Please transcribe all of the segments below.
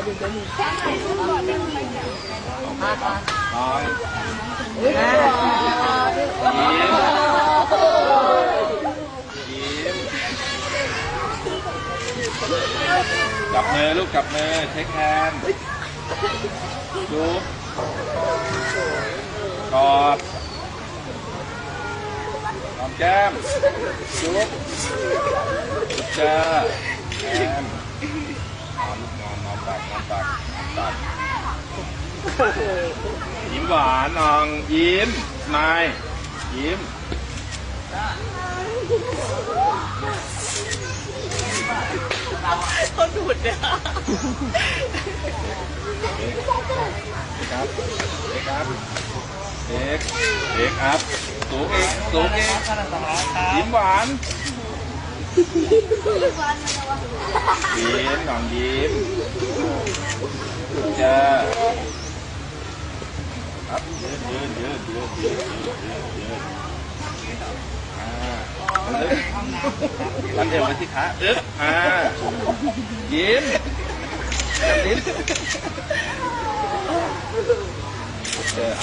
น้อยจับมือลูกจับมือเช็คแฮนด์จุ๊บกอดหอมแก้มจุ๊บเจอแฮนด์นอนตักยิ้มหวานน้องยิ้มนายยิ้มเขาดูดเนี่ยครับเด็กอัพสูงอีกยิ้มหวานยิ้มน้องยิ้มเจอครับยืนรันเอวไว้ที่ขายิ้ม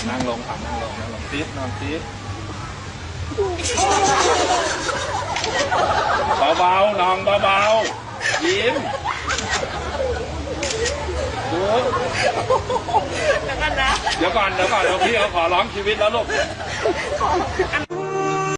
นั่งลงซิปนอนซิปเบาๆน้องเบาๆยิ้มดูแล้วกันนะเดี๋ยวก่อนเดี๋ยวพี่เขาขอร้องชีวิตแล้วลูก อัน